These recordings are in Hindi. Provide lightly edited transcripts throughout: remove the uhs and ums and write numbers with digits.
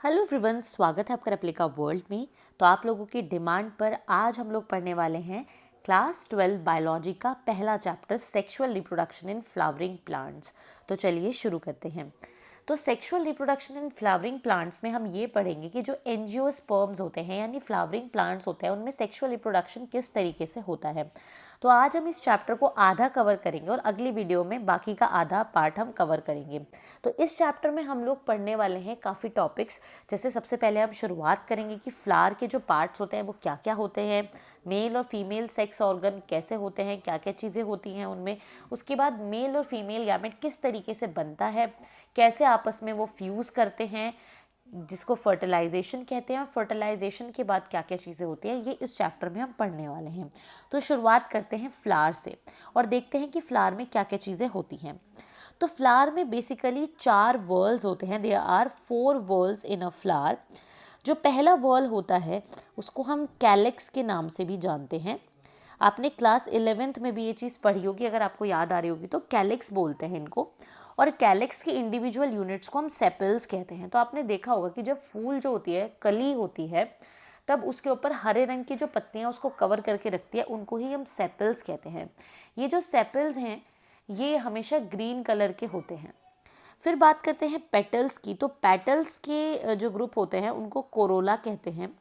हेलो एवरीवन, स्वागत है आपका रेप्लिका वर्ल्ड में। तो आप लोगों की डिमांड पर आज हम लोग पढ़ने वाले हैं क्लास 12 बायोलॉजी का पहला chapter sexual reproduction in flowering plants. तो चलिए शुरू करते हैं। तो sexual reproduction in flowering plants में हम ये पढ़ेंगे कि जो एंजियोस्पर्म्स होते हैं यानी फ्लावरिंग प्लांट्स होते हैं उनमें सेक्सुअल रिप्रोडक्शन किस तरीके से होता है। तो आज हम इस चैप्टर को आधा कवर करेंगे और अगली वीडियो में बाकी का आधा पार्ट हम कवर करेंगे। तो इस चैप्टर में हम लोग पढ़ने वाले हैं काफ़ी टॉपिक्स। जैसे सबसे पहले हम शुरुआत करेंगे कि फ्लावर के जो पार्ट्स होते हैं वो क्या क्या होते हैं, मेल और फीमेल सेक्स ऑर्गन कैसे होते हैं, क्या क्या चीज़ें होती हैं उनमें। उसके बाद मेल और फीमेल गैमेट किस तरीके से बनता है, कैसे आपस में वो फ्यूज़ करते हैं जिसको फर्टिलाइजेशन कहते हैं, और फर्टिलाइजेशन के बाद क्या क्या चीज़ें होती हैं, ये इस चैप्टर में हम पढ़ने वाले हैं। तो शुरुआत करते हैं फ्लावर से और देखते हैं कि फ्लावर में क्या क्या चीज़ें होती हैं। तो फ्लावर में बेसिकली 4 वर्ल्स होते हैं। There are 4 whorls in a flower. जो पहला वर्ल होता है उसको हम कैलेक्स के नाम से भी जानते हैं। आपने क्लास 11th में भी ये चीज़ पढ़ी होगी, अगर आपको याद आ रही होगी तो कैलेक्स बोलते हैं इनको। और कैलेक्स के इंडिविजुअल यूनिट्स को हम सेपल्स कहते हैं। तो आपने देखा होगा कि जब फूल जो होती है, कली होती है, तब उसके ऊपर हरे रंग की जो पत्तियां उसको कवर करके रखती है, उनको ही हम सेपल्स कहते हैं। ये जो सेपल्स हैं ये हमेशा ग्रीन कलर के होते हैं। फिर बात करते हैं पेटल्स की। तो पेटल्स के जो ग्रुप होते हैं उनको कोरोला कहते हैं।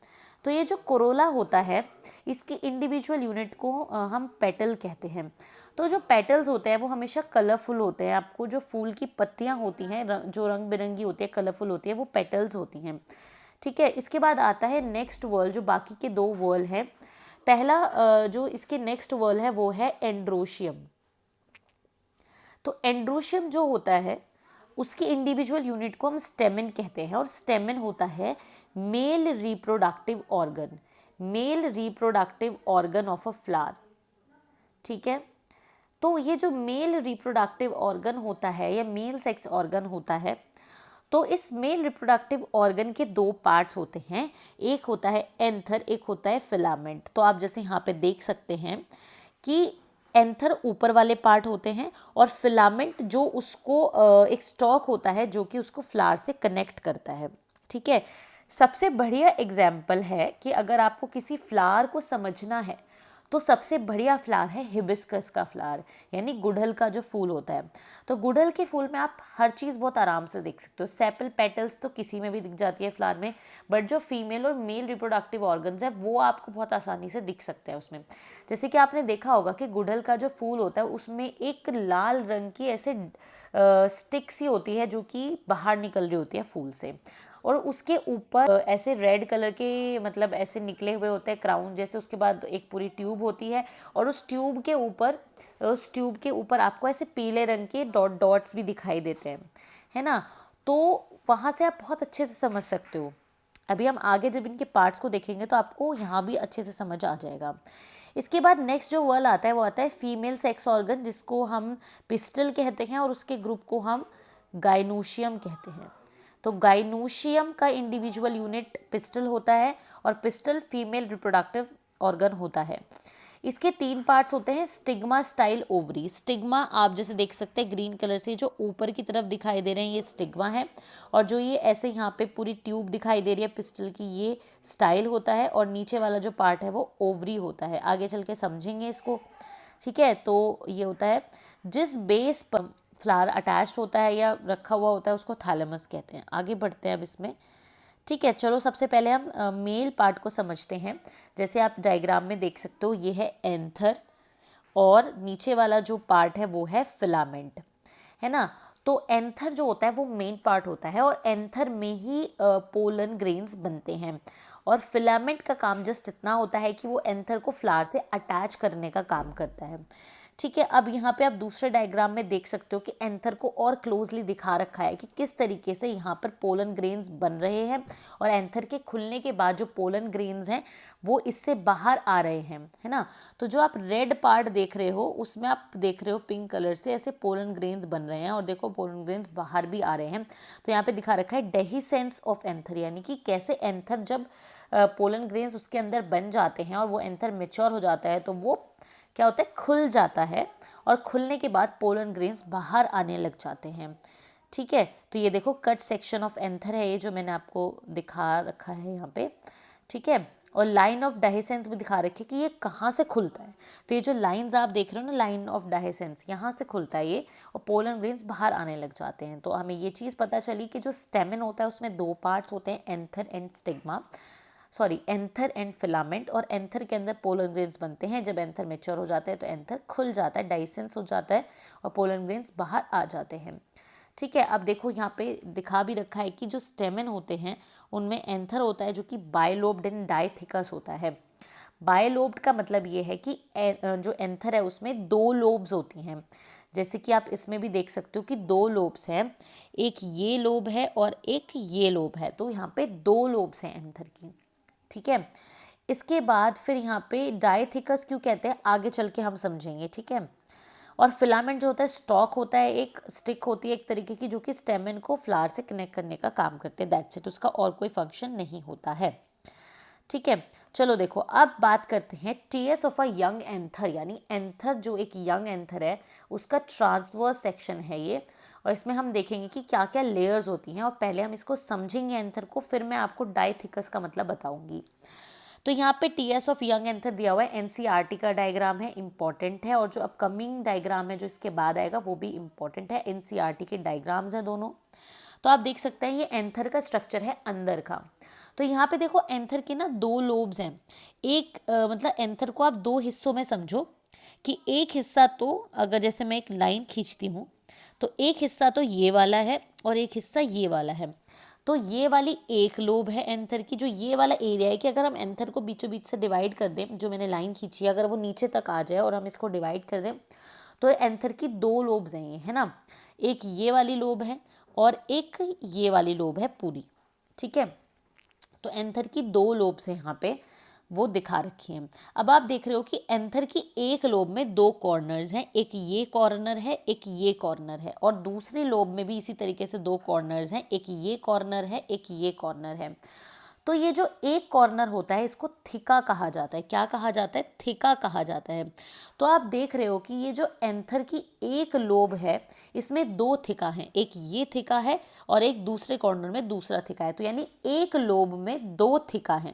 तो ये जो कोरोला होता है इसकी इंडिविजुअल यूनिट को हम पेटल कहते हैं। तो जो पेटल्स होते हैं वो हमेशा कलरफुल होते हैं। आपको जो फूल की पत्तियां होती हैं जो रंग बिरंगी होती है, कलरफुल होती है, वो पेटल्स होती हैं। ठीक है, इसके बाद आता है नेक्स्ट वर्ल, जो बाकी के 2 वर्ल हैं। पहला जो इसके नेक्स्ट वर्ल है वो है एंड्रोशियम। तो एंड्रोशियम जो होता है उसकी इंडिविजुअल यूनिट को हम स्टेमेन कहते हैं, और स्टेमेन होता है male reproductive organ, male reproductive organ of a flower. ठीक है, तो ये जो मेल रिप्रोडक्टिव ऑर्गन होता है या मेल सेक्स ऑर्गन होता है, तो इस मेल रिप्रोडक्टिव ऑर्गन के 2 पार्ट्स होते हैं। एक होता है एंथर, एक होता है फिलामेंट। तो आप जैसे यहाँ पे देख सकते हैं कि एंथर ऊपर वाले पार्ट होते हैं और फिलामेंट जो उसको एक स्टॉक होता है जो कि उसको फ्लावर से कनेक्ट करता है। ठीक है, सबसे बढ़िया एग्जाम्पल है कि अगर आपको किसी फ्लावर को समझना है तो सबसे बढ़िया फ्लावर है हिबिस्कस का फ्लावर, यानी गुड़हल का जो फूल होता है। तो गुड़हल के फूल में आप हर चीज़ बहुत आराम से देख सकते हो। सेपल पेटल्स तो किसी में भी दिख जाती है फ्लावर में, बट जो फीमेल और मेल रिप्रोडक्टिव ऑर्गन्स है वो आपको बहुत आसानी से दिख सकते हैं उसमें। जैसे कि आपने देखा होगा कि गुड़हल का जो फूल होता है उसमें एक लाल रंग की ऐसे स्टिक सी होती है जो कि बाहर निकल रही होती है फूल से, और उसके ऊपर ऐसे रेड कलर के मतलब ऐसे निकले हुए होते हैं क्राउन जैसे। उसके बाद एक पूरी ट्यूब होती है और उस ट्यूब के ऊपर आपको ऐसे पीले रंग के डॉट्स भी दिखाई देते हैं, है ना। तो वहाँ से आप बहुत अच्छे से समझ सकते हो। अभी हम आगे जब इनके पार्ट्स को देखेंगे तो आपको यहाँ भी अच्छे से समझ आ जाएगा। इसके बाद नेक्स्ट जो वर्ड आता है वो आता है फीमेल सेक्स ऑर्गन, जिसको हम पिस्टल कहते हैं, और उसके ग्रुप को हम गाइनोशियम कहते हैं। तो गाइनोशियम का इंडिविजुअल यूनिट पिस्टल होता है और पिस्टल फीमेल रिप्रोडक्टिव ऑर्गन होता है। इसके 3 पार्ट्स होते हैं, स्टिग्मा, स्टाइल, ओवरी। स्टिग्मा आप जैसे देख सकते हैं ग्रीन कलर से जो ऊपर की तरफ दिखाई दे रहे हैं ये स्टिग्मा है, और जो ये ऐसे यहाँ पे पूरी ट्यूब दिखाई दे रही है पिस्टल की ये स्टाइल होता है, और नीचे वाला जो पार्ट है वो ओवरी होता है। आगे चल के समझेंगे इसको। ठीक है, तो ये होता है जिस बेस पर फ्लावर अटैच होता है या रखा हुआ होता है उसको थैलेमस कहते हैं। आगे बढ़ते हैं अब इसमें। ठीक है, चलो सबसे पहले हम मेल पार्ट को समझते हैं। जैसे आप डायग्राम में देख सकते हो ये है एंथर और नीचे वाला जो पार्ट है वो है फिलामेंट, है ना। तो एंथर जो होता है वो मेन पार्ट होता है और एंथर में ही पोलन ग्रेन्स बनते हैं, और फिलामेंट का काम जस्ट इतना होता है कि वो एंथर को फ्लावर से अटैच करने का काम करता है। ठीक है, अब यहाँ पे आप दूसरे डायग्राम में देख सकते हो कि एंथर को और क्लोजली दिखा रखा है कि किस तरीके से यहाँ पर पोलन ग्रेन्स बन रहे हैं, और एंथर के खुलने के बाद जो पोलन ग्रेन्स हैं वो इससे बाहर आ रहे हैं, है ना। तो जो आप रेड पार्ट देख रहे हो उसमें आप देख रहे हो पिंक कलर से ऐसे पोलन ग्रेन्स बन रहे हैं, और देखो पोलन ग्रेन्स बाहर भी आ रहे हैं। तो यहाँ पे दिखा रखा है डेहिसेंस ऑफ एंथर, यानी कि कैसे एंथर जब पोलन ग्रेन्स उसके अंदर बन जाते हैं और वो एंथर मेच्योर हो जाता है तो वो क्या होता है, खुल जाता है, और खुलने के बाद पोलन ग्रेन्स बाहर आने लग जाते हैं। ठीक है, तो ये देखो कट सेक्शन ऑफ एंथर है ये जो मैंने आपको दिखा रखा है यहाँ पे, ठीक है। और लाइन ऑफ डायसेंस भी दिखा रखी है कि ये कहाँ से खुलता है। तो ये जो लाइंस आप देख रहे हो ना, लाइन ऑफ डायसेंस, यहाँ से खुलता है ये और पोलन ग्रेन्स बाहर आने लग जाते हैं। तो हमें ये चीज़ पता चली कि जो स्टेमन होता है उसमें दो पार्ट्स होते हैं, anther and stigma, sorry anther and filament. और एंथर के अंदर पोलन ग्रेन्स बनते हैं। जब एंथर मैच्योर हो जाता है तो एंथर खुल जाता है, डाइसेंस हो जाता है और पोलन ग्रेन्स बाहर आ जाते हैं, ठीक है। अब देखो यहाँ पे दिखा भी रखा है कि जो स्टेमन होते हैं उनमें एंथर होता है जो कि बायलोब्ड एंड डायथिकस होता है। बायलोब्ड का मतलब ये है कि जो एंथर है उसमें दो लोब्स होती हैं, जैसे कि आप इसमें भी देख सकते हो कि दो लोब्स हैं, एक ये लोब है और एक ये लोब है। तो यहाँ पे दो लोब्स हैं एंथर की, ठीक है। इसके बाद फिर यहाँ पे डायथिकस क्यों कहते हैं आगे चल के हम समझेंगे, ठीक है। और फिलामेंट जो होता है स्टॉक होता है, एक स्टिक होती है एक तरीके की जो कि स्टेमन को फ्लावर से कनेक्ट करने का काम करते हैं, दैट्स इट, उसका और कोई फंक्शन नहीं होता है, ठीक है। चलो देखो अब बात करते हैं TS of a young anther, यानी एंथर जो एक यंग एंथर है उसका ट्रांसवर्स सेक्शन है ये। और इसमें हम देखेंगे कि क्या क्या लेयर्स होती हैं और पहले हम इसको समझेंगे एंथर को, फिर मैं आपको डायथिकस का मतलब बताऊंगी। तो यहाँ पे टीएस ऑफ यंग एंथर दिया हुआ है, एनसीईआरटी का डायग्राम है, इंपॉर्टेंट है। और जो अपकमिंग डायग्राम है जो इसके बाद आएगा वो भी इंपॉर्टेंट है, एनसीईआरटी के डायग्राम्स हैं दोनों। तो आप देख सकते हैं ये एंथर का स्ट्रक्चर है अंदर का। तो यहाँ पे देखो एंथर के ना दो लोब्स हैं, एक मतलब एंथर को आप दो हिस्सों में समझो कि एक हिस्सा तो अगर जैसे मैं एक लाइन खींचती हूँ तो एक हिस्सा तो ये वाला है और एक हिस्सा ये वाला है। तो ये वाली एक लोब है एंथर की, जो ये वाला एरिया है कि अगर हम एंथर को बीचों बीच से डिवाइड कर दें, जो मैंने लाइन खींची है अगर वो नीचे तक आ जाए और हम इसको डिवाइड कर दें तो एंथर की दो लोब्स हैं ये, है ना, एक ये वाली लोब है और एक ये वाली लोब है पूरी, ठीक है। तो एंथर की दो लोब्स हैं यहाँ पे, वो दिखा रखी हैं। अब आप देख रहे हो कि एंथर की एक लोब में दो कॉर्नर्स हैं, एक ये कॉर्नर है एक ये कॉर्नर है, और दूसरी लोब में भी इसी तरीके से दो कॉर्नर्स हैं, एक ये कॉर्नर है एक ये कॉर्नर है। तो ये जो एक कॉर्नर होता है इसको थिका कहा जाता है। क्या कहा जाता है? थिका कहा जाता है। तो आप देख रहे हो कि ये जो एंथर की एक लोब है इसमें दो थिका हैं, एक ये थिका है और एक दूसरे कॉर्नर में दूसरा थिका है। तो यानी एक लोब में दो थिका हैं,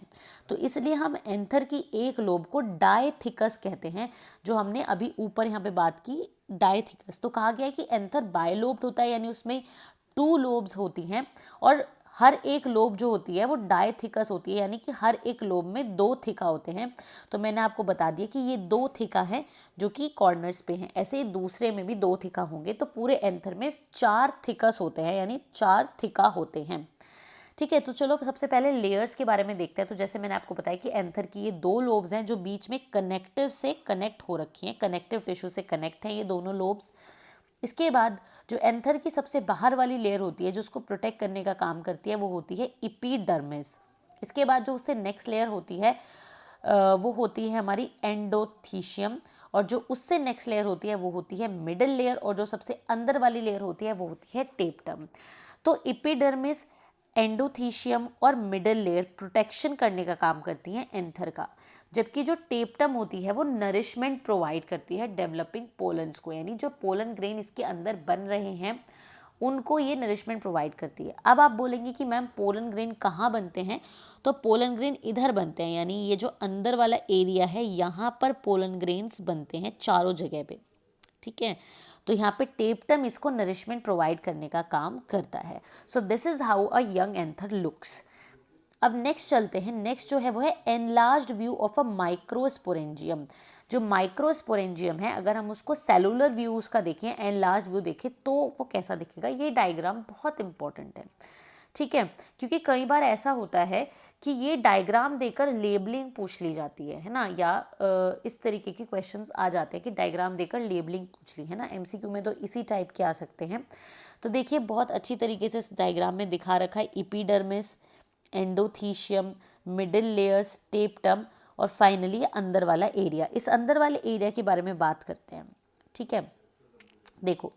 तो इसलिए हम एंथर की एक लोब को डायथिकस कहते हैं, जो हमने अभी ऊपर यहाँ पे बात की डायथिकस। तो कहा गया है कि एंथर बायलोब्ड होता है, यानी उसमें टू लोब्स होती हैं और हर एक लोब जो होती है वो डायथिकस होती है, यानी कि हर एक लोब में दो थिका होते हैं। तो मैंने आपको बता दिया कि ये दो थिका हैं जो कि कॉर्नर्स पे हैं, ऐसे ही दूसरे में भी दो थिका होंगे। तो पूरे एंथर में चार थिकस होते हैं, यानी चार थिका होते हैं, ठीक है। तो चलो सबसे पहले लेयर्स के बारे में देखते हैं। तो जैसे मैंने आपको बताया कि एंथर की ये दो लोब्स हैं जो बीच में कनेक्टिव से कनेक्ट हो रखी हैं, कनेक्टिव टिश्यू से कनेक्ट हैं ये दोनों लोब्स। इसके बाद जो एंथर की सबसे बाहर वाली लेयर होती है जो उसको प्रोटेक्ट करने का काम करती है वो होती है एपिडर्मिस। इसके बाद जो उससे नेक्स्ट लेयर होती है वो होती है हमारी एंडोथीशियम, और जो उससे नेक्स्ट लेयर होती है वो होती है मिडिल लेयर, और जो सबसे अंदर वाली लेयर होती है वो होती है टेप्टम। तो एपिडर्मिस, एंडोथीशियम और मिडिल लेयर प्रोटेक्शन करने का काम करती हैं एंथर का, जबकि जो टेप्टम होती है वो नरिशमेंट प्रोवाइड करती है डेवलपिंग पोलन्स को, यानी जो पोलन ग्रेन इसके अंदर बन रहे हैं उनको ये नरिशमेंट प्रोवाइड करती है। अब आप बोलेंगे कि मैम पोलन ग्रेन कहाँ बनते हैं, तो पोलन ग्रेन इधर बनते हैं, यानी ये जो अंदर वाला एरिया है यहाँ पर पोलन ग्रेन्स बनते हैं चारों जगह पे, ठीक है। तो यहाँ पे टेप्टम इसको नरिशमेंट प्रोवाइड करने का काम करता है। So this is how a young anther looks. अब नेक्स्ट चलते हैं, नेक्स्ट जो है वो है enlarged view of a microsporangium. जो माइक्रोस्पोरेंजियम है अगर हम उसको सेलुलर व्यू उसका देखें, एनलार्ज्ड व्यू देखें तो वो कैसा दिखेगा, ये डायग्राम बहुत इंपॉर्टेंट है, ठीक है। क्योंकि कई बार ऐसा होता है कि ये डायग्राम देकर लेबलिंग पूछ ली जाती है ना, या इस तरीके के क्वेश्चंस आ जाते हैं कि डायग्राम देकर लेबलिंग पूछ ली, है ना। एमसीक्यू में तो इसी टाइप के आ सकते हैं। तो देखिए बहुत अच्छी तरीके से इस डायग्राम में दिखा रखा है एपिडर्मिस, एंडोथीशियम, मिडिल लेयर्स, टेप्टम और फाइनली अंदर वाला एरिया। इस अंदर वाले एरिया के बारे में बात करते हैं, ठीक है। देखो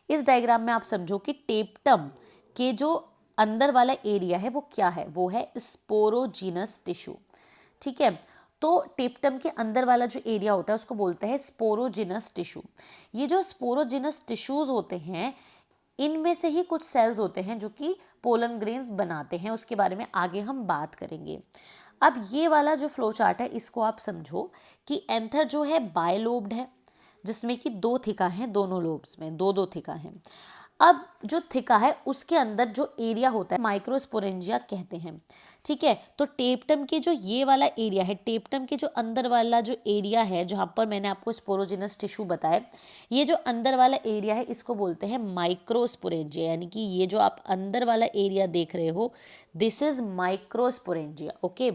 इस डायग्राम में आप समझो कि टेप्टम के जो अंदर वाला एरिया है वो क्या है, वो है स्पोरोजिनस टिश्यू, ठीक है। तो टेप्टम के अंदर वाला जो एरिया होता है उसको बोलते हैं स्पोरोजिनस टिश्यू। ये जो स्पोरोजिनस टिश्यूज होते हैं इनमें से ही कुछ सेल्स होते हैं जो कि पोलन ग्रेन्स बनाते हैं, उसके बारे में आगे हम बात करेंगे। अब ये वाला जो फ्लो चार्ट है इसको आप समझो कि एंथर जो है बायलोब्ड है, जिसमें कि 2 थिका हैं, दोनों लोब्स में 2-2 थिका हैं। अब जो थिका है उसके अंदर जो एरिया होता है माइक्रोस्पोरेंजिया कहते हैं, ठीक है। तो टेप्टम के जो ये वाला एरिया है, टेप्टम के जो अंदर वाला जो एरिया है जहाँ पर मैंने आपको स्पोरोजिनस टिश्यू बताया, ये जो अंदर वाला एरिया है इसको बोलते हैं माइक्रोस्पोरेंजिया, यानी कि ये जो आप अंदर वाला एरिया देख रहे हो this is microsporangia. Okay,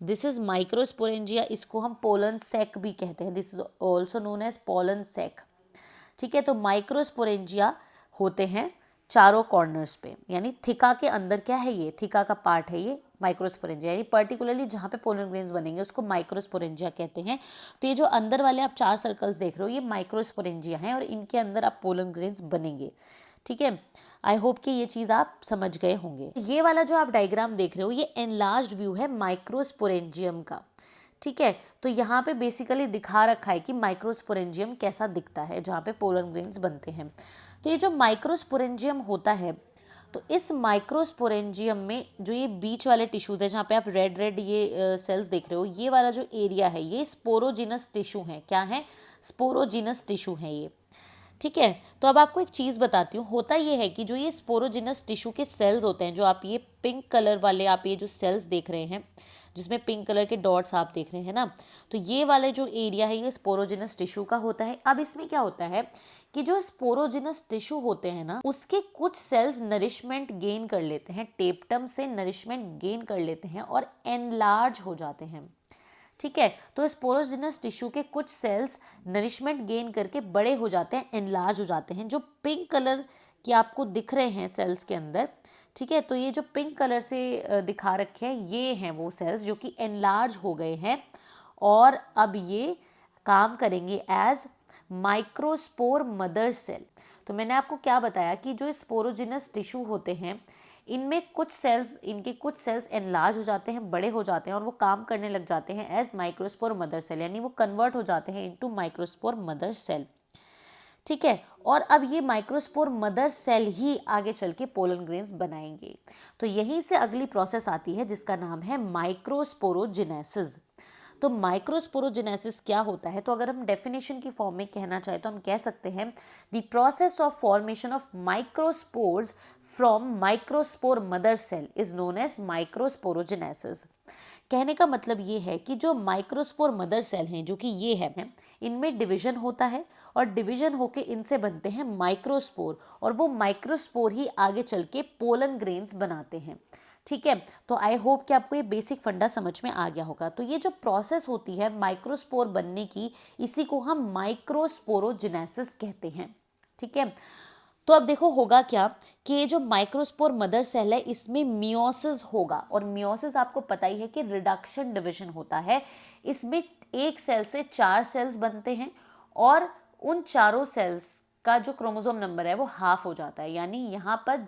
this is microsporangia, इसको हम पोलन सेक भी कहते हैं, this is also known as pollen sac, ठीक है। तो माइक्रोस्पोरेंजिया होते हैं चारों कॉर्नर्स पे, यानी थिका के अंदर क्या है, ये थिका का पार्ट है ये माइक्रोस्पोरेंजिया, यानी पर्टिकुलरली जहाँ पे पोलन ग्रेन्स बनेंगे उसको माइक्रोस्पोरेंजिया कहते हैं। तो ये जो अंदर वाले आप 4 सर्कल्स देख रहे हो ये माइक्रोस्पोरेंजिया हैं और इनके अंदर आप पोलन ग्रेन्स बनेंगे, ठीक है। आई होप कि ये चीज़ आप समझ गए होंगे। ये वाला जो आप डायग्राम देख रहे हो ये एनलार्ज्ड व्यू है माइक्रोस्पोरेंजियम का, ठीक है। तो यहाँ पे बेसिकली दिखा रखा है कि माइक्रोस्पोरेंजियम कैसा दिखता है जहाँ पे पोलन ग्रेन्स बनते हैं। तो ये जो माइक्रोस्पोरेंजियम होता है, तो इस माइक्रोस्पोरेंजियम में जो ये बीच वाले टिश्यूज है जहाँ पे आप रेड रेड ये सेल्स देख रहे हो, ये वाला जो एरिया है ये स्पोरोजिनस टिश्यू है। क्या है? स्पोरोजिनस टिश्यू है ये, ठीक है। तो अब आपको एक चीज़ बताती हूँ, होता ये है कि जो ये स्पोरोजिनस टिश्यू के सेल्स होते हैं, जो आप ये पिंक कलर वाले आप ये जो सेल्स देख रहे हैं जिसमें पिंक कलर के डॉट्स आप देख रहे हैं ना, तो ये वाले जो एरिया है ये स्पोरोजिनस टिश्यू का होता है। अब इसमें क्या होता है कि जो स्पोरोजिनस टिश्यू होते हैं ना उसके कुछ सेल्स नरिशमेंट गेन कर लेते हैं, टेप्टम से नरिशमेंट गेन कर लेते हैं और एनलार्ज हो जाते हैं, ठीक है। तो स्पोरोजिनस टिश्यू के कुछ सेल्स नरिशमेंट गेन करके बड़े हो जाते हैं, एनलार्ज हो जाते हैं। जो पिंक कलर के आपको दिख रहे हैं सेल्स के अंदर, ठीक है, तो ये जो पिंक कलर से दिखा रखे हैं ये हैं वो सेल्स जो कि एनलार्ज हो गए हैं और अब ये काम करेंगे एज माइक्रोस्पोर मदर सेल। तो मैंने आपको क्या बताया कि जो स्पोरोजिनस टिश्यू होते हैं इनमें कुछ सेल्स, इनके कुछ सेल्स एनलार्ज हो जाते हैं, बड़े हो जाते हैं और वो काम करने लग जाते हैं एज माइक्रोस्पोर मदर सेल, यानी वो कन्वर्ट हो जाते हैं इनटू माइक्रोस्पोर मदर सेल, ठीक है। और अब ये माइक्रोस्पोर मदर सेल ही आगे चल के पोलन ग्रेन्स बनाएंगे। तो यहीं से अगली प्रोसेस आती है जिसका नाम है माइक्रोस्पोरोजेनेसिस। तो माइक्रोस्पोरोजेनेसिस क्या होता है? तो अगर हम डेफिनेशन की फॉर्म में कहना चाहें तो हम कह सकते हैं the process of formation of microspores from microspore mother cell is known as microsporogenesis. कहने का मतलब ये है कि जो माइक्रोस्पोर मदर सेल हैं जो कि ये है, इनमें डिवीजन होता है और डिवीजन होके इनसे बनते हैं माइक्रोस्पोर और वो माइक्रोस्पोर ही आगे चल के पोलन ग्रेन्स बनाते हैं, ठीक है। तो आई होप कि आपको ये बेसिक फंडा समझ में आ गया होगा। तो ये जो प्रोसेस होती है माइक्रोस्पोर बनने की, इसी को हम माइक्रोस्पोरोजेनेसिस कहते हैं, ठीक है। तो अब देखो होगा क्या कि ये जो माइक्रोस्पोर मदर सेल है इसमें मियोसिस होगा और मियोसिस आपको पता ही है कि रिडक्शन डिवीजन होता है। इसमें एक सेल से 4 सेल्स बनते हैं और उन चारों सेल्स का जो क्रोमोसोम नंबर है वो हाफ हो जाता है, यानी यहाँ पर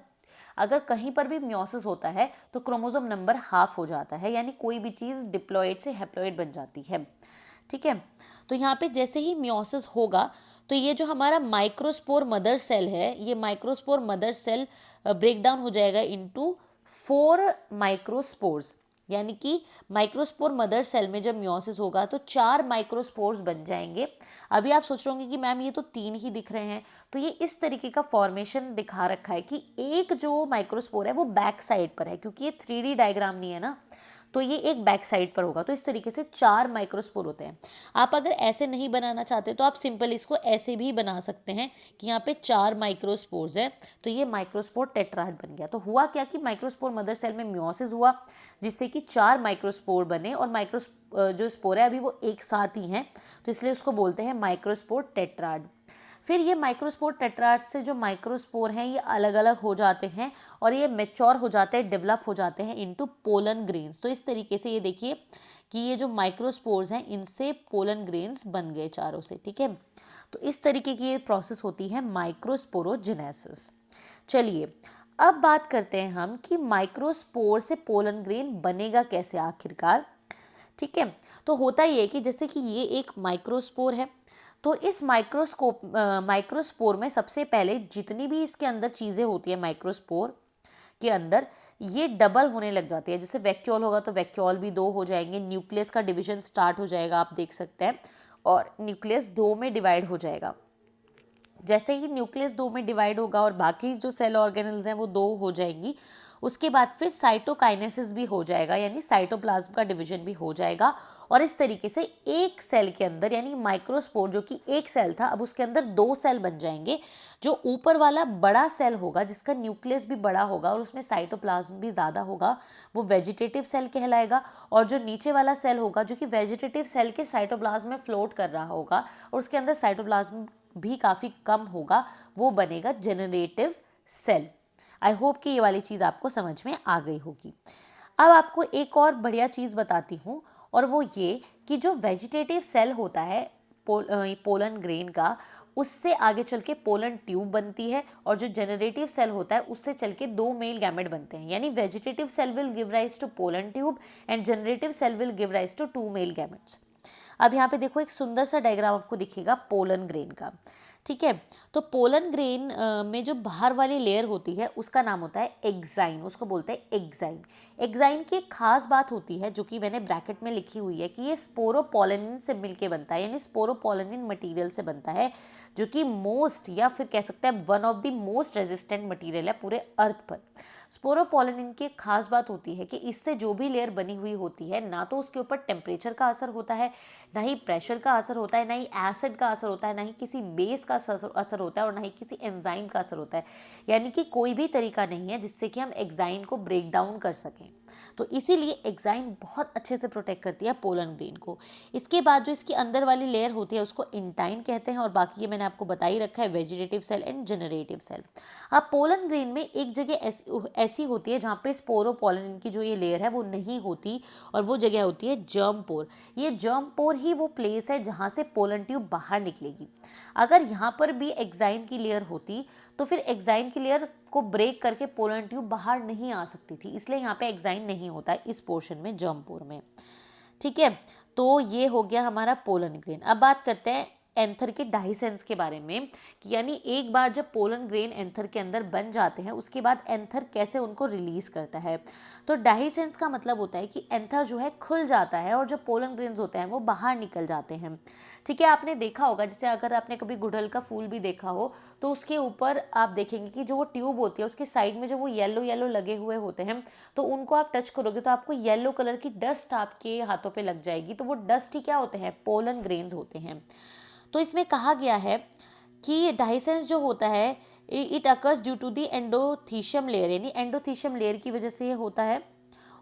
अगर कहीं पर भी मियोसिस होता है तो क्रोमोसोम नंबर हाफ हो जाता है, यानी कोई भी चीज़ डिप्लॉइड से हैप्लॉइड बन जाती है, ठीक है। तो यहाँ पे जैसे ही मियोसिस होगा तो ये जो हमारा माइक्रोस्पोर मदर सेल है, ये microspore mother cell break down हो जाएगा इनटू 4 माइक्रोस्पोर्स, यानी कि माइक्रोस्पोर मदर सेल में जब मियोसिस होगा तो 4 माइक्रोस्पोर्स बन जाएंगे। अभी आप सोच रहे होंगे कि मैम ये तो 3 ही दिख रहे हैं, तो ये इस तरीके का फॉर्मेशन दिखा रखा है कि एक जो माइक्रोस्पोर है वो बैक साइड पर है, क्योंकि ये 3D डायग्राम नहीं है ना, तो ये एक बैक साइड पर होगा। तो इस तरीके से 4 माइक्रोस्पोर होते हैं। आप अगर ऐसे नहीं बनाना चाहते तो आप सिंपल इसको ऐसे भी बना सकते हैं कि यहाँ पे 4 माइक्रोस्पोर्स हैं, तो ये माइक्रोस्पोर टेट्राड बन गया। तो हुआ क्या कि माइक्रोस्पोर मदर सेल में मियोसिस हुआ जिससे कि 4 माइक्रोस्पोर बने और जो स्पोर है अभी वो एक साथ ही हैं, तो इसलिए उसको बोलते हैं माइक्रोस्पोर टेट्राड। फिर ये माइक्रोस्पोर टेट्राड से जो माइक्रोस्पोर हैं ये अलग अलग हो जाते हैं और ये मैच्योर हो जाते हैं, डेवलप हो जाते हैं इनटू पोलन ग्रेन्स। तो इस तरीके से ये देखिए कि ये जो माइक्रोस्पोर्स हैं इनसे पोलन ग्रेन्स बन गए चारों से, ठीक है। तो इस तरीके की ये प्रोसेस होती है माइक्रोस्पोरोजेनेसिस। चलिए अब बात करते हैं हम कि माइक्रोस्पोर से पोलन ग्रेन बनेगा कैसे आखिरकार, ठीक है। तो होता ये है कि जैसे कि ये एक माइक्रोस्पोर है, तो इस माइक्रोस्पोर में सबसे पहले जितनी भी इसके अंदर चीज़ें होती है माइक्रोस्पोर के अंदर, ये डबल होने लग जाती है। जैसे वैक्यूल होगा तो वैक्यूल भी 2 हो जाएंगे, न्यूक्लियस का डिवीजन स्टार्ट हो जाएगा, आप देख सकते हैं, और न्यूक्लियस 2 में डिवाइड हो जाएगा। जैसे ही न्यूक्लियस 2 में डिवाइड होगा और बाकी जो सेल ऑर्गेनल्स हैं वो 2 हो जाएंगी, उसके बाद फिर साइटोकाइनेसिस भी हो जाएगा, यानी साइटोप्लाज्म का डिवीजन भी हो जाएगा। और इस तरीके से एक सेल के अंदर, यानी माइक्रोस्पोर जो कि एक सेल था, अब उसके अंदर 2 सेल बन जाएंगे। जो ऊपर वाला बड़ा सेल होगा जिसका न्यूक्लियस भी बड़ा होगा और उसमें साइटोप्लाज्म भी ज़्यादा होगा, वो वेजिटेटिव सेल कहलाएगा। और जो नीचे वाला सेल होगा जो कि वेजिटेटिव सेल के साइटोप्लाज्म में फ्लोट कर रहा होगा और उसके अंदर साइटोप्लाज्म भी काफ़ी कम होगा, वो बनेगा जेनरेटिव सेल। आई होप कि ये वाली चीज़ आपको समझ में आ गई होगी। अब आपको एक और बढ़िया चीज़ बताती हूँ, और वो ये कि जो वेजिटेटिव सेल होता है पोलन ग्रेन का, उससे आगे चल के पोलन ट्यूब बनती है, और जो जनरेटिव सेल होता है उससे चल के 2 मेल गैमेट बनते हैं। यानी vegetative cell will give rise to pollen tube and generative cell will give rise to 2 male gametes. अब यहाँ पे देखो एक सुंदर सा डायग्राम आपको दिखेगा पोलन ग्रेन का, ठीक है। तो पोलन ग्रेन में जो बाहर वाली लेयर होती है उसका नाम होता है एक्साइन, उसको बोलते हैं एक्साइन। एक्साइन की एक खास बात होती है जो कि मैंने ब्रैकेट में लिखी हुई है कि ये स्पोरोपोलेनिन से मिलके बनता है, यानी स्पोरोपोलेनिन मटेरियल से बनता है, जो कि मोस्ट, या फिर कह सकते हैं one of the most resistant material है पूरे अर्थ पर। स्पोरोपोलेनिन की एक खास बात होती है कि इससे जो भी लेयर बनी हुई होती है, ना तो उसके ऊपर टेम्परेचर का असर होता है, ना ही प्रेशर का असर होता है, ना ही एसिड का असर होता है, ना ही किसी बेस का असर होता है, और ना ही किसी एंजाइम का असर होता है। यानी कि कोई भी तरीका नहीं है जिससे कि हम एग्जाइन को ब्रेक डाउन कर सकें। तो इसीलिए एग्जाइन बहुत अच्छे से प्रोटेक्ट करती है पोलन ग्रेन को। इसके बाद जो इसकी अंदर वाली लेयर होती है उसको इंटाइन कहते हैं, और बाकी ये मैंने आपको बता ही रखा है, vegetative cell and generative cell. अब पोलन ग्रेन में एक जगह ऐसी होती है जहाँ पे स्पोरोपोलेनिन की जो ये लेयर है वो नहीं होती, और वो जगह होती है जर्म पोर। ये जर्म पोर ही वो प्लेस है जहाँ से पोलन ट्यूब बाहर निकलेगी। अगर यहाँ पर भी एक्साइन की लेयर होती तो फिर एक्साइन की लेयर को ब्रेक करके पोलन ट्यूब बाहर नहीं आ सकती थी, इसलिए यहाँ पे एक्साइन नहीं होता है इस पोर्शन में, जर्म पोर में, ठीक है। तो ये हो गया हमारा पोलन ग्रेन। अब बात करते हैं एंथर के डाइसेंस के बारे में, कि यानी एक बार जब पोलन ग्रेन एंथर के अंदर बन जाते हैं उसके बाद एंथर कैसे उनको रिलीज करता है। तो डाइसेंस का मतलब होता है कि एंथर जो है खुल जाता है और जो पोलन ग्रेन्स होते हैं वो बाहर निकल जाते हैं, ठीक है। आपने देखा होगा, जैसे अगर आपने कभी गुड़हल का फूल भी देखा हो तो उसके ऊपर आप देखेंगे कि जो वो ट्यूब होती है उसके साइड में जो वो येलो येलो लगे हुए होते हैं, तो उनको आप टच करोगे तो आपको येलो कलर की डस्ट आपके हाथों पे लग जाएगी। तो वो डस्ट ही क्या होते हैं, पोलन ग्रेन्स होते हैं। तो इसमें कहा गया है कि डाइसेंस जो होता है it occurs due to the endothecium layer, यानी एंडोथीशियम लेयर की वजह से ये होता है,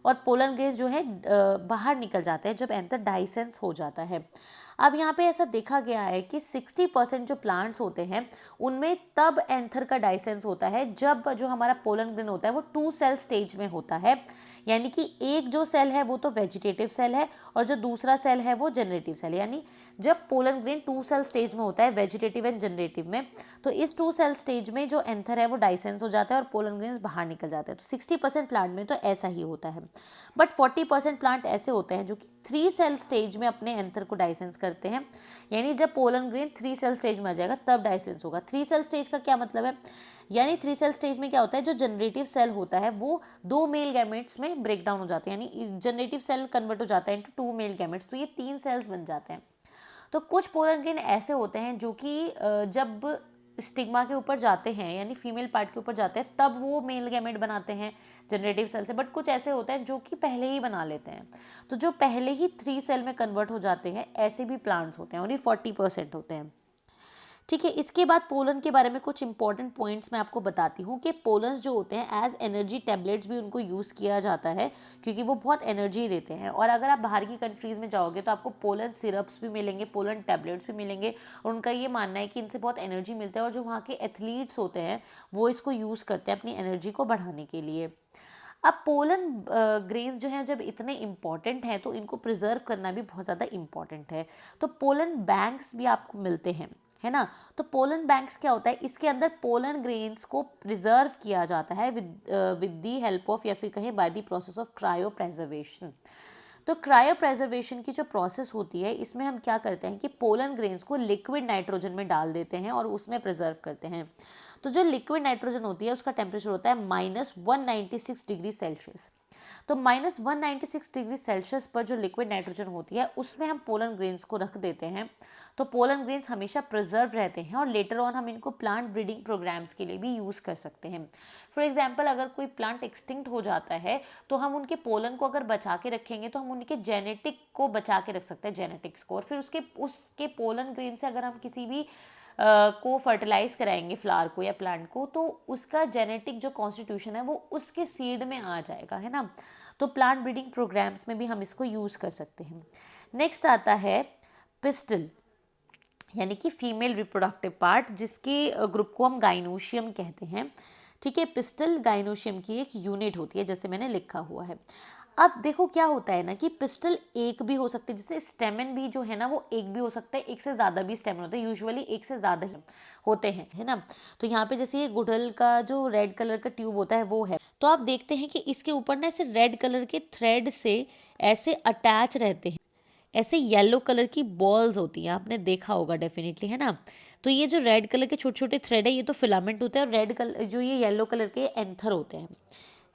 और पोलन ग्रेन्स जो है बाहर निकल जाते हैं जब एंथर डाइसेंस हो जाता है। अब यहाँ पे ऐसा देखा गया है कि 60% जो प्लांट्स होते हैं उनमें तब एंथर का डाइसेंस होता है जब जो हमारा पोलन ग्रेन होता है वो 2 सेल स्टेज में होता है, यानी कि एक जो सेल है वो तो वेजिटेटिव सेल है और जो दूसरा सेल है वो जनरेटिव सेल। यानी जब पोलन ग्रेन 2 सेल स्टेज में होता है, वेजिटेटिव एंड जनरेटिव में, तो इस 2 सेल स्टेज में जो एंथर है वो डाइसेंस हो जाता है और पोलन ग्रेन्स बाहर निकल जाते हैं। तो 60% प्लांट में तो ऐसा ही होता है, बट 40% प्लांट ऐसे होते हैं जो कि 3 सेल स्टेज में अपने एंथर को डाइसेंस करते हैं। यानी जब पोलन ग्रेन 3 सेल स्टेज में आ जाएगा तब डाइसेंस होगा। 3 सेल स्टेज का क्या मतलब है, यानी 3 सेल स्टेज में क्या होता है, जो जनरेटिव सेल होता है वो 2 मेल गैमेट्स में ब्रेक डाउन हो जाते हैं, यानी जनरेटिव सेल कन्वर्ट हो जाता है इनटू 2 मेल गैमेट्स, तो ये 3 सेल्स बन जाते हैं। तो कुछ पोलन ग्रेन ऐसे होते हैं जो कि जब स्टिग्मा के ऊपर जाते हैं, यानी फीमेल पार्ट के ऊपर जाते हैं, तब वो मेल गैमेट बनाते हैं जनरेटिव सेल से, बट कुछ ऐसे होते हैं जो कि पहले ही बना लेते हैं। तो जो पहले ही 3 सेल में कन्वर्ट हो जाते हैं ऐसे भी प्लांट्स होते हैं, और ये 40% होते हैं, ठीक है। इसके बाद पोलन के बारे में कुछ इंपॉर्टेंट पॉइंट्स मैं आपको बताती हूँ कि पोलन्स जो होते हैं एज एनर्जी टैबलेट्स भी उनको यूज़ किया जाता है, क्योंकि वो बहुत एनर्जी देते हैं। और अगर आप बाहर की कंट्रीज़ में जाओगे तो आपको पोलन सिरप्स भी मिलेंगे, पोलन टैबलेट्स भी मिलेंगे, और उनका ये मानना है कि इनसे बहुत एनर्जी मिलता है, और जो वहाँ के एथलीट्स होते हैं वो इसको यूज़ करते हैं अपनी एनर्जी को बढ़ाने के लिए। अब पोलन ग्रेन्स जो हैं जब इतने इम्पॉर्टेंट हैं तो इनको प्रिजर्व करना भी बहुत ज़्यादा इम्पॉर्टेंट है। तो पोलन बैंक्स भी आपको मिलते हैं, है ना। तो पोलन बैंक्स क्या होता है, इसके अंदर पोलन ग्रेन्स को प्रिजर्व किया जाता है विद दी हेल्प ऑफ, या फिर कहें by the process of cryo preservation. तो क्रायो प्रेजर्वेशन की जो प्रोसेस होती है, इसमें हम क्या करते हैं कि पोलन ग्रेन्स को लिक्विड नाइट्रोजन में डाल देते हैं और उसमें प्रिजर्व करते हैं। तो जो लिक्विड नाइट्रोजन होती है उसका टेम्परेचर होता है -196 डिग्री सेल्सियस। तो -196 डिग्री सेल्सियस पर जो लिक्विड नाइट्रोजन होती है उसमें हम पोलन ग्रेन्स को रख देते हैं। तो पोलन ग्रेन्स हमेशा प्रिजर्व रहते हैं और लेटर ऑन हम इनको प्लांट ब्रीडिंग प्रोग्राम्स के लिए भी यूज़ कर सकते हैं। फॉर एग्जाम्पल, अगर कोई प्लांट एक्सटिंक्ट हो जाता है तो हम उनके पोलन को अगर बचा के रखेंगे तो हम उनके जेनेटिक को बचा के रख सकते हैं, जेनेटिक्स को, और फिर उसके पोलन ग्रेन से अगर हम किसी भी को फर्टिलाइज कराएंगे, फ्लावर को या प्लांट को, तो उसका जेनेटिक जो कॉन्स्टिट्यूशन है वो उसके सीड में आ जाएगा, है ना। तो प्लांट ब्रीडिंग प्रोग्राम्स में भी हम इसको यूज़ कर सकते हैं। नेक्स्ट आता है पिस्टल, यानी कि फीमेल रिप्रोडक्टिव पार्ट, जिसके ग्रुप को हम गाइनोशियम कहते हैं। ठीक है, पिस्टल गाइनोशियम की एक यूनिट होती है, जैसे मैंने लिखा हुआ है। अब देखो क्या होता है ना कि पिस्टल एक भी हो सकते हैं, जैसे स्टेमन भी जो है ना वो एक भी हो सकता है, एक से ज़्यादा भी स्टेमन होते हैं, यूजुअली एक से ज़्यादा ही होते हैं, है ना। तो यहाँ पे जैसे ये गुड़हल का जो रेड कलर का ट्यूब होता है वो है, तो आप देखते हैं कि इसके ऊपर ना ऐसे रेड कलर के थ्रेड से ऐसे अटैच रहते हैं, ऐसे येलो कलर की बॉल्स होती हैं, आपने देखा होगा डेफिनेटली, है ना। तो ये जो रेड कलर के छोटे छोटे थ्रेड है ये तो फिलामेंट होते हैं, और रेड कलर जो ये येलो कलर के एंथर होते हैं,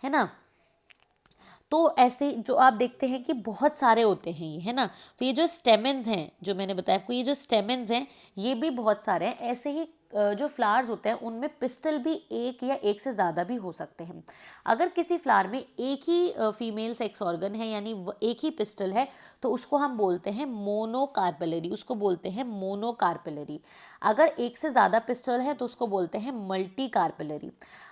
है ना। तो ऐसे जो आप देखते हैं कि बहुत सारे होते हैं ये, है ना। तो ये जो स्टेमेंस हैं, जो मैंने बताया आपको, ये जो स्टेमेंस हैं ये भी बहुत सारे हैं। ऐसे ही जो फ्लावर्स होते हैं उनमें पिस्टल भी एक या एक से ज़्यादा भी हो सकते हैं। अगर किसी फ्लावर में एक ही फीमेल सेक्स ऑर्गन है, यानी एक ही पिस्टल है, तो उसको हम बोलते हैं मोनोकार्पेलरी, उसको बोलते हैं मोनोकार्पेलरी। अगर एक से ज़्यादा पिस्टल है तो उसको बोलते हैं मल्टी कार्पेलरी।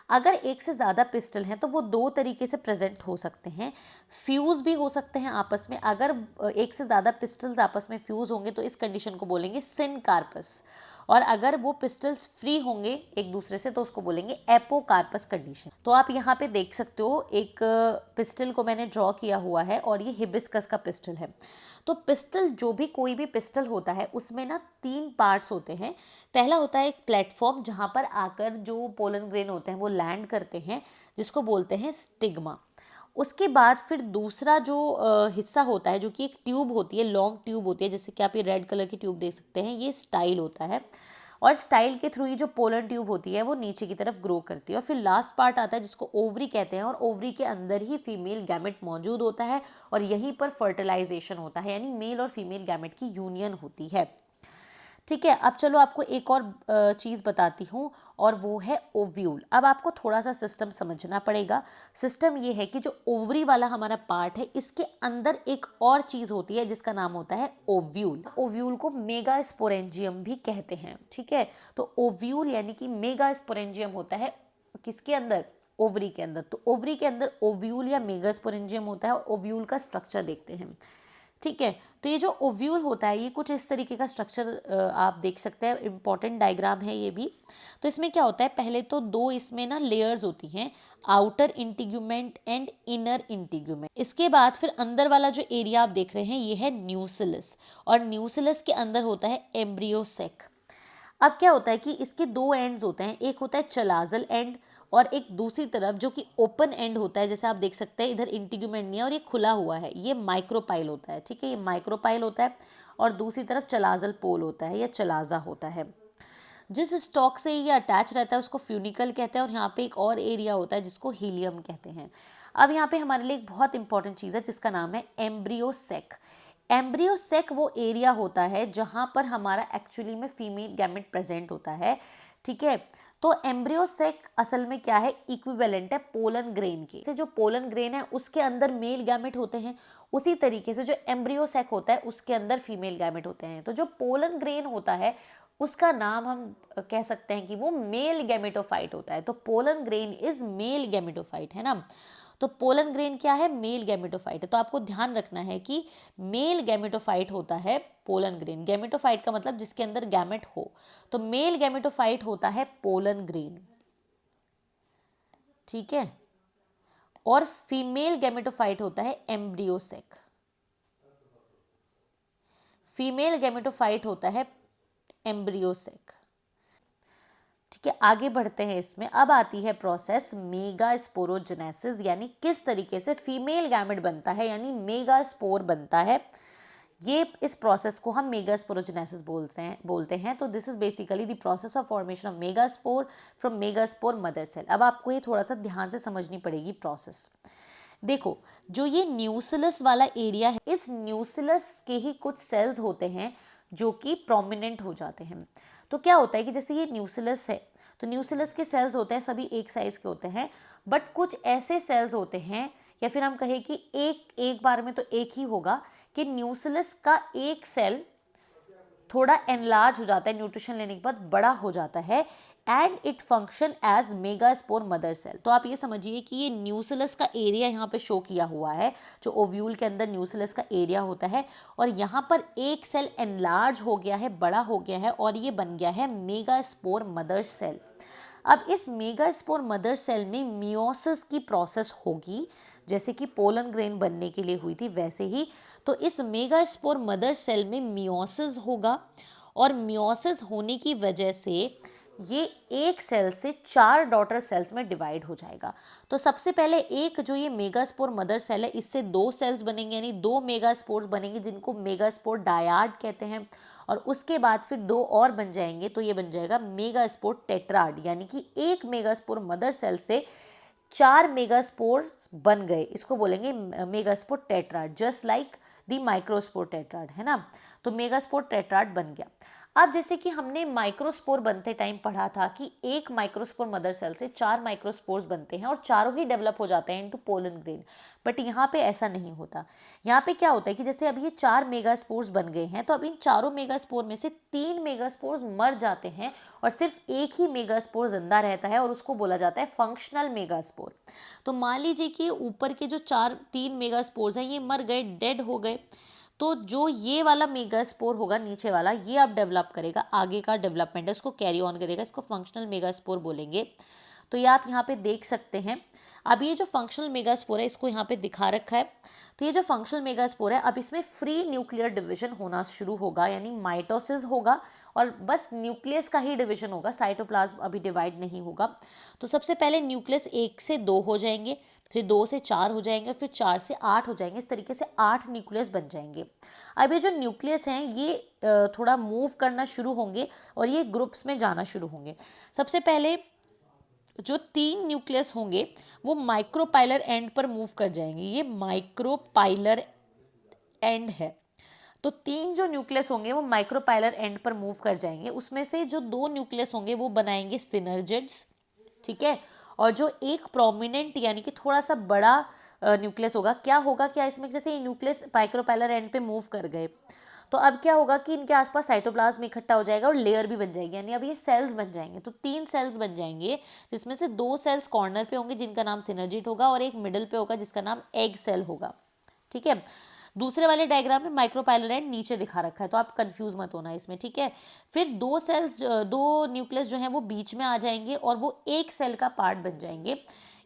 अगर एक से ज़्यादा पिस्टल हैं तो वो दो तरीके से प्रेजेंट हो सकते हैं, फ्यूज़ भी हो सकते हैं आपस में। अगर एक से ज़्यादा पिस्टल्स आपस में फ्यूज़ होंगे तो इस कंडीशन को बोलेंगे सिनकार्पस, और अगर वो पिस्टल्स फ्री होंगे एक दूसरे से तो उसको बोलेंगे एपोकार्पस कंडीशन। तो आप यहाँ पे देख सकते हो एक पिस्टल को मैंने ड्रॉ किया हुआ है और ये हिबिस्कस का पिस्टल है। तो पिस्टल, जो भी कोई भी पिस्टल होता है उसमें ना 3 पार्ट्स होते हैं। पहला होता है एक प्लेटफॉर्म, जहाँ पर आकर जो पोलन ग्रेन होते हैं वो लैंड करते हैं, जिसको बोलते हैं स्टिग्मा। उसके बाद फिर दूसरा जो हिस्सा होता है, जो कि एक ट्यूब होती है, लॉन्ग ट्यूब होती है, जैसे कि आप ये रेड कलर की ट्यूब देख सकते हैं, ये स्टाइल होता है, और स्टाइल के थ्रू ये जो पोलन ट्यूब होती है वो नीचे की तरफ ग्रो करती है। और फिर लास्ट पार्ट आता है जिसको ओवरी कहते हैं, और ओवरी के अंदर ही फीमेल गैमेट मौजूद होता है और यहीं पर फर्टिलाइजेशन होता है, यानी मेल और फीमेल गैमेट की यूनियन होती है। ठीक है, अब चलो आपको एक और चीज़ बताती हूँ, और वो है ओव्यूल। अब आपको थोड़ा सा सिस्टम समझना पड़ेगा। सिस्टम ये है कि जो ओवरी वाला हमारा पार्ट है, इसके अंदर एक और चीज़ होती है जिसका नाम होता है ओव्यूल। ओव्यूल को मेगा स्पोरेंजियम भी कहते हैं। ठीक है, तो ओव्यूल यानी कि मेगा स्पोरेंजियम होता है किसके अंदर? ओवरी के अंदर। तो ओवरी के अंदर ओव्यूल या मेगा स्पोरेंजियम होता है, और ओव्यूल का स्ट्रक्चर देखते हैं। ठीक है, तो ये जो ओव्यूल होता है ये कुछ इस तरीके का स्ट्रक्चर आप देख सकते हैं, इंपॉर्टेंट डायग्राम है ये भी। तो इसमें क्या होता है, पहले तो दो इसमें ना लेयर्स होती हैं, outer integument and inner integument. इसके बाद फिर अंदर वाला जो एरिया आप देख रहे हैं ये है न्यूसिलस, और न्यूसिलस के अंदर होता है एम्ब्रियोसेक। अब क्या होता है कि इसके दो एंड्स होते हैं, एक होता है चलाजल एंड, और एक दूसरी तरफ जो कि ओपन एंड होता है, जैसे आप देख सकते हैं इधर इंटीग्यूमेंट नहीं है और ये खुला हुआ है, ये माइक्रोपाइल होता है। ठीक है, ये माइक्रोपाइल होता है, और दूसरी तरफ चलाजल पोल होता है या चलाजा होता है। जिस स्टॉक से ये अटैच रहता है उसको फ्यूनिकल कहते हैं, और यहाँ पे एक और एरिया होता है जिसको हीलियम कहते हैं। अब यहाँ पे हमारे लिए एक बहुत इंपॉर्टेंट चीज़ है जिसका नाम है एम्ब्रियोसेक। एम्ब्रियोसेक वो एरिया होता है जहाँ पर हमारा एक्चुअली में फीमेल गैमेट प्रेजेंट होता है। ठीक है, तो एम्ब्रियोसेक असल में क्या है, इक्विवेलेंट है पोलन ग्रेन के। से जो पोलन ग्रेन है उसके अंदर मेल गैमेट होते हैं, उसी तरीके से जो एम्ब्रियोसेक होता है उसके अंदर फीमेल गैमेट होते हैं। तो जो पोलन ग्रेन होता है उसका नाम हम कह सकते हैं कि वो मेल गैमेटोफाइट होता है। तो pollen grain is male gametophyte, है ना। तो पोलन ग्रेन क्या है, मेल गैमेटोफाइट है। तो आपको ध्यान रखना है कि मेल गैमेटोफाइट होता है पोलन ग्रेन। गैमेटोफाइट का मतलब जिसके अंदर गैमेट हो, तो मेल गैमेटोफाइट होता है पोलन ग्रेन। ठीक है, और फीमेल गैमेटोफाइट होता है एम्ब्रियोसेक। फीमेल गैमेटोफाइट होता है एम्ब्रियोसेक। ठीक है, आगे बढ़ते हैं इसमें। अब आती है प्रोसेस मेगा स्पोरोजेनेसिस, यानी किस तरीके से फीमेल गैमेट बनता है, यानी मेगा स्पोर बनता है। ये इस प्रोसेस को हम मेगास्पोरोजेनेसिस बोलते हैं। तो this is basically the process of formation of megaspore from megaspore mother cell. अब आपको ये थोड़ा सा ध्यान से समझनी पड़ेगी प्रोसेस। देखो, जो ये न्यूक्लियस वाला एरिया है, इस न्यूक्लियस के ही कुछ सेल्स होते हैं जो कि प्रोमिनेंट हो जाते हैं। तो क्या होता है कि जैसे ये न्यूक्लियस है, तो न्यूक्लियस के सेल्स होते हैं सभी एक साइज के होते हैं, बट कुछ ऐसे सेल्स होते हैं, या फिर हम कहें कि एक बार में तो एक ही होगा, कि न्यूक्लियस का एक सेल थोड़ा एनलार्ज हो जाता है, न्यूट्रिशन लेने के बाद बड़ा हो जाता है, and it function as megaspore mother cell. तो आप ये समझिए कि ये न्यूक्लियस का एरिया यहाँ पे शो किया हुआ है, जो ओव्यूल के अंदर न्यूक्लियस का एरिया होता है, और यहाँ पर एक सेल एनलार्ज हो गया है, बड़ा हो गया है, और ये बन गया है मेगास्पोर मदर सेल। अब इस मेगास्पोर मदर सेल में मियोसिस की प्रोसेस होगी, जैसे कि पोलन ग्रेन बनने के लिए हुई थी वैसे ही। तो इस मेगास्पोर मदर सेल में मियोसिस होगा, और मियोसिस होने की वजह से ये एक सेल से 4 डॉटर सेल्स में डिवाइड हो जाएगा। तो सबसे पहले एक जो ये मेगास्पोर मदर सेल है, इससे 2 सेल्स बनेंगे, यानी 2 मेगास्पोर्स बनेंगे, जिनको मेगास्पोर डायाड कहते हैं। और उसके बाद फिर 2 और बन जाएंगे, तो ये बन जाएगा मेगास्पोर टेट्राड, यानी कि एक मेगास्पोर मदर सेल से 4 मेगास्पोर्स बन गए, इसको बोलेंगे megaspore tetrad, just like the microspore tetrad, है ना। तो मेगास्पोर टेट्राड बन गया। अब जैसे कि हमने माइक्रोस्पोर बनते टाइम पढ़ा था कि एक माइक्रोस्पोर मदर सेल से 4 माइक्रोस्पोर्स बनते हैं, और चारों ही डेवलप हो जाते हैं इनटू पोलन ग्रेन। बट यहाँ पे ऐसा नहीं होता। यहाँ पे क्या होता है कि जैसे अब ये 4 मेगास्पोर्स बन गए हैं, तो अब इन चारों मेगास्पोर में से 3 मेगास्पोर्स मर जाते हैं, और सिर्फ एक ही मेगास्पोर जिंदा रहता है, और उसको बोला जाता है फंक्शनल मेगास्पोर। तो मान लीजिए कि ऊपर के जो 3 मेगास्पोर्स हैं, ये मर गए, डेड हो गए। तो जो ये वाला मेगास्पोर होगा नीचे वाला, ये अब डेवलप करेगा, आगे का डेवलपमेंट है उसको कैरी ऑन करेगा, इसको फंक्शनल मेगास्पोर बोलेंगे। तो ये आप यहाँ पे देख सकते हैं। अब ये जो फंक्शनल मेगास्पोर है, इसको यहाँ पे दिखा रखा है। तो ये जो फंक्शनल मेगास्पोर है, अब इसमें फ्री न्यूक्लियर डिवीजन होना शुरू होगा, यानी माइटोसिस होगा, और बस न्यूक्लियस का ही डिवीजन होगा, साइटोप्लाज्म अभी डिवाइड नहीं होगा। तो सबसे पहले न्यूक्लियस 1 से 2 हो जाएंगे, फिर 2 से 4 हो जाएंगे, फिर 4 से 8 हो जाएंगे, इस तरीके से 8 न्यूक्लियस बन जाएंगे। अब ये जो न्यूक्लियस हैं, ये थोड़ा मूव करना शुरू होंगे, और ये ग्रुप्स में जाना शुरू होंगे। सबसे पहले जो 3 न्यूक्लियस होंगे, वो माइक्रोपाइलर एंड पर मूव कर जाएंगे, ये माइक्रोपाइलर एंड है। तो 3 जो न्यूक्लियस होंगे वो माइक्रोपाइलर एंड पर मूव कर जाएंगे, उसमें से जो 2 न्यूक्लियस होंगे वो बनाएंगे सिनर्जिड्स, ठीक है। और जो एक प्रोमिनेंट यानी कि थोड़ा सा बड़ा न्यूक्लियस होगा, क्या होगा, क्या इसमें जैसे ये न्यूक्लियस माइक्रोपाइलर एंड पे मूव कर गए, तो अब क्या होगा कि इनके आसपास साइटोप्लाज्म इकट्ठा हो जाएगा, और लेयर भी बन जाएगी, यानी अब ये सेल्स बन जाएंगे। तो 3 सेल्स बन जाएंगे, जिसमें से 2 सेल्स कॉर्नर पे होंगे जिनका नाम सिनर्जिड होगा, और एक मिडिल पे होगा जिसका नाम एग सेल होगा, ठीक है। दूसरे वाले डायग्राम में माइक्रोपाइलर एंड नीचे दिखा रखा है, तो आप कंफ्यूज मत होना इसमें, ठीक है। फिर 2 न्यूक्लियस जो है वो बीच में आ जाएंगे, और वो एक सेल का पार्ट बन जाएंगे,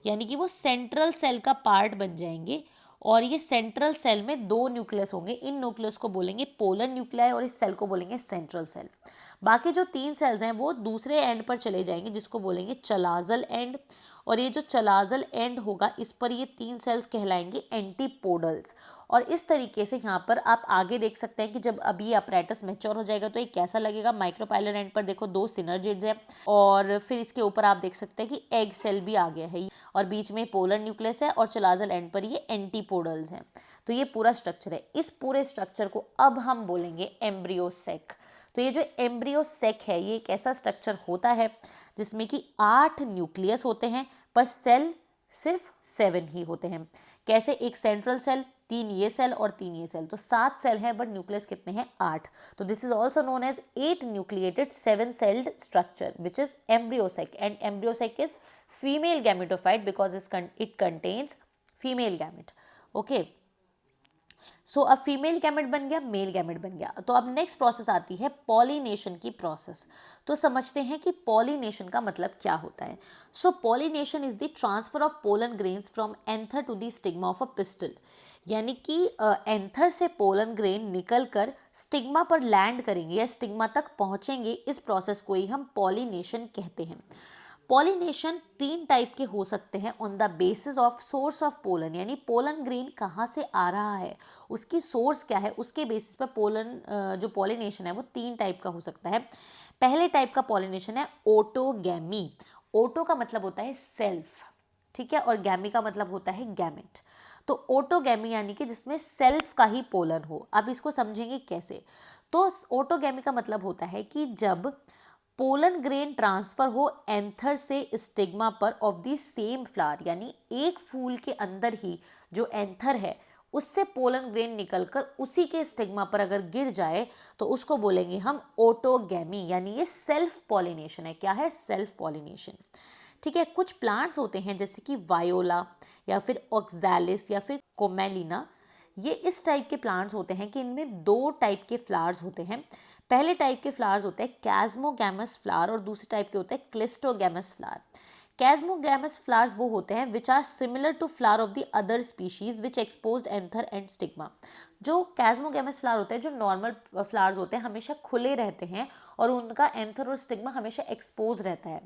यानी कि वो सेंट्रल सेल का पार्ट बन जाएंगे। और ये सेंट्रल सेल में 2 न्यूक्लियस होंगे, इन न्यूक्लियस को बोलेंगे पोलर न्यूक्लियाई, और इस सेल को बोलेंगे सेंट्रल सेल। बाकी जो 3 सेल्स हैं वो दूसरे एंड पर चले जाएंगे, जिसको बोलेंगे चलाजल एंड, और ये जो चलाजल एंड होगा, इस पर ये 3 सेल्स कहलाएंगे एंटीपोडल्स। और इस तरीके से यहाँ पर आप आगे देख सकते हैं कि जब अभी अपरेटस मैच्योर हो जाएगा तो ये कैसा लगेगा। माइक्रोपाइलर एंड पर देखो 2 सिनर्जिड्स हैं, और फिर इसके ऊपर आप देख सकते हैं कि एग सेल भी आ गया है, और बीच में पोलर न्यूक्लियस है, और चलाजल एंड पर ये एंटीपोडल्स हैं। तो ये पूरा स्ट्रक्चर है। इस पूरे स्ट्रक्चर को अब हम बोलेंगे एम्ब्रियोसेक। तो ये जो एम्ब्रियोसेक है, ये एक ऐसा स्ट्रक्चर होता है जिसमें कि 8 न्यूक्लियस होते हैं, पर सेल सिर्फ 7 ही होते हैं। कैसे, एक सेंट्रल सेल, 3 ये सेल और 3 ये सेल, तो 7 सेल हैं, बट न्यूक्लियस कितने हैं, 8। तो this is also known as 8 nucleated 7 celled structure which is embryo sac, and embryo sac is female gametophyte because it contains female gamete. Okay, so अब फीमेल गैमेट बन गया, मेल गैमेट बन गया। तो अब नेक्स्ट प्रोसेस आती है पॉलिनेशन की प्रोसेस। तो समझते हैं कि पॉलिनेशन का मतलब क्या होता है। So pollination is the transfer of pollen grains from anther to the stigma of a pistil. यानी कि एंथर से पोलन ग्रेन निकलकर स्टिग्मा पर लैंड करेंगे या स्टिग्मा तक पहुंचेंगे, इस प्रोसेस को ही हम पॉलिनेशन कहते हैं। पॉलिनेशन 3 टाइप के हो सकते हैं on the basis of source of pollen, यानी पोलन ग्रेन कहाँ से आ रहा है, उसकी सोर्स क्या है, उसके बेसिस पर पोलन जो पॉलिनेशन है वो 3 टाइप का हो सकता है। पहले टाइप का पॉलिनेशन है ऑटोगैमी। ऑटो का मतलब होता है सेल्फ, ठीक है, और गैमी का मतलब होता है गैमेट। तो ऑटोगैमी यानी कि जिसमें सेल्फ का ही पोलन हो। अब इसको समझेंगे कैसे। तो ऑटोगैमी का मतलब होता है कि जब पोलन ग्रेन ट्रांसफर हो एंथर से स्टिग्मा पर ऑफ द सेम फ्लावर, यानी एक फूल के अंदर ही जो एंथर है उससे पोलन ग्रेन निकलकर उसी के स्टिग्मा पर अगर गिर जाए तो उसको बोलेंगे हम ऑटोगैमी, यानी ये सेल्फ पॉलिनेशन है। क्या है? Self pollination. ठीक है, कुछ प्लांट्स होते हैं जैसे कि वायोला या फिर ऑक्सैलिस या फिर कोमेलिना, ये इस टाइप के प्लांट्स होते हैं कि इनमें 2 टाइप के फ्लावर्स होते हैं। पहले टाइप के फ्लावर्स होते हैं कैस्मोगैमस फ्लावर और दूसरे टाइप के होते हैं क्लिस्टोगैमस फ्लावर। कैस्मोगैमस फ्लावर्स वो होते हैं which are similar to flower of the other species which exposed anther and stigma. जो कैस्मोगैमस फ्लावर होते हैं, जो नॉर्मल फ्लावर्स होते हैं, हमेशा खुले रहते हैं और उनका एंथर और स्टिग्मा हमेशा एक्सपोज रहता है।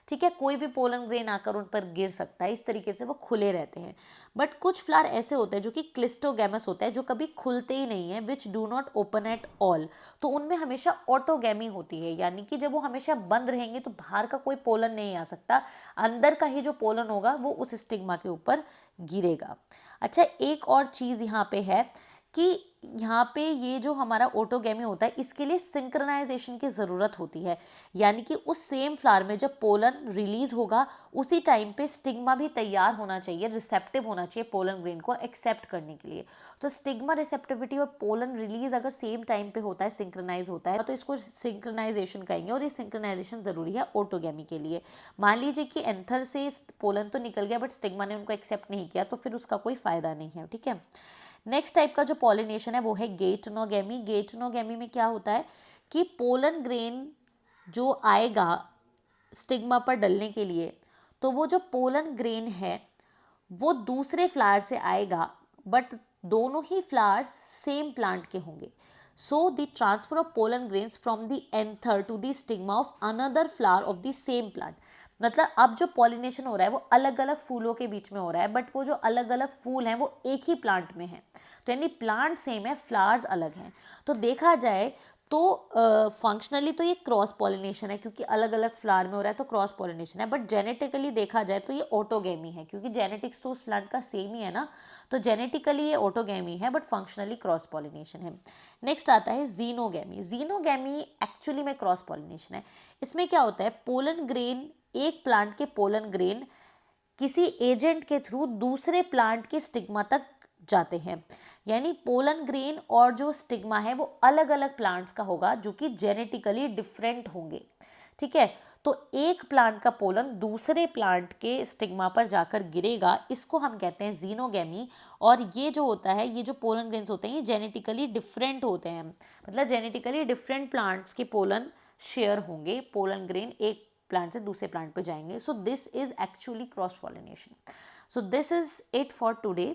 ठीक है, कोई भी पोलन ग्रेन आकर उन पर गिर सकता है, इस तरीके से वो खुले रहते हैं। बट कुछ फ्लावर ऐसे होते हैं जो कि क्लिस्टोगैमस होते हैं, जो कभी खुलते ही नहीं है, which do not open at all. तो उनमें हमेशा ऑटोगैमी होती है, यानी कि जब वो हमेशा बंद रहेंगे तो बाहर का कोई पोलन नहीं आ सकता, अंदर का ही जो पोलन होगा वो उस स्टिग्मा के ऊपर गिरेगा। अच्छा, एक और चीज़ यहाँ पे है कि यहाँ पे ये जो हमारा ऑटोगैमी होता है इसके लिए सिंक्रोनाइजेशन की ज़रूरत होती है, यानी कि उस सेम फ्लावर में जब पोलन रिलीज होगा उसी टाइम पे स्टिग्मा भी तैयार होना चाहिए, रिसेप्टिव होना चाहिए पोलन ग्रेन को एक्सेप्ट करने के लिए। तो स्टिग्मा रिसेप्टिविटी और पोलन रिलीज अगर सेम टाइम पे होता है, सिंक्रोनाइज होता है, तो इसको सिंक्रोनाइजेशन कहेंगे और ये सिंक्रोनाइजेशन ज़रूरी है ऑटोगैमी के लिए। मान लीजिए कि एंथर से पोलन तो निकल गया बट स्टिग्मा ने उनको एक्सेप्ट नहीं किया, तो फिर उसका कोई फ़ायदा नहीं है। ठीक है, नेक्स्ट टाइप का जो पॉलिनेशन है वो है गेटनोगैमी। गेटनोगैमी में क्या होता है कि पोलन ग्रेन जो आएगा स्टिग्मा पर डलने के लिए, तो वो जो पोलन ग्रेन है वो दूसरे फ्लावर से आएगा, बट दोनों ही फ्लावर्स सेम प्लांट के होंगे। So the transfer of pollen grains from the anther to the stigma of another flower of the same plant. मतलब अब जो पॉलिनेशन हो रहा है वो अलग अलग फूलों के बीच में हो रहा है, बट वो जो अलग अलग फूल हैं वो एक ही प्लांट में हैं। तो यानी प्लांट सेम है, फ्लावर्स अलग हैं। तो देखा जाए तो फंक्शनली तो ये क्रॉस पॉलिनेशन है, क्योंकि अलग अलग फ्लावर में हो रहा है तो क्रॉस पॉलिनेशन है। बट जेनेटिकली देखा जाए तो ये ऑटोगैमी है, क्योंकि जेनेटिक्स तो उस प्लांट का सेम ही है ना, तो जेनेटिकली ये ऑटोगैमी है बट फंक्शनली क्रॉस पॉलिनेशन है। नेक्स्ट आता है जीनोगैमी। जीनोगैमी एक्चुअली में क्रॉस पॉलिनेशन है। इसमें क्या होता है, पोलन ग्रेन, एक प्लांट के पोलन ग्रेन किसी एजेंट के थ्रू दूसरे प्लांट के स्टिग्मा तक जाते हैं, यानी पोलन ग्रेन और जो स्टिग्मा है वो अलग अलग प्लांट्स का होगा जो कि जेनेटिकली डिफरेंट होंगे। ठीक है, तो एक प्लांट का पोलन दूसरे प्लांट के स्टिग्मा पर जाकर गिरेगा, इसको हम कहते हैं जीनोगैमी। और ये जो होता है, ये जो पोलन ग्रेन्स होते हैं ये जेनेटिकली डिफरेंट होते हैं, मतलब जेनेटिकली डिफरेंट प्लांट्स के पोलन शेयर होंगे, पोलन ग्रेन एक प्लांट से दूसरे प्लांट पे जाएंगे। So this is actually cross pollination. So this is it for today.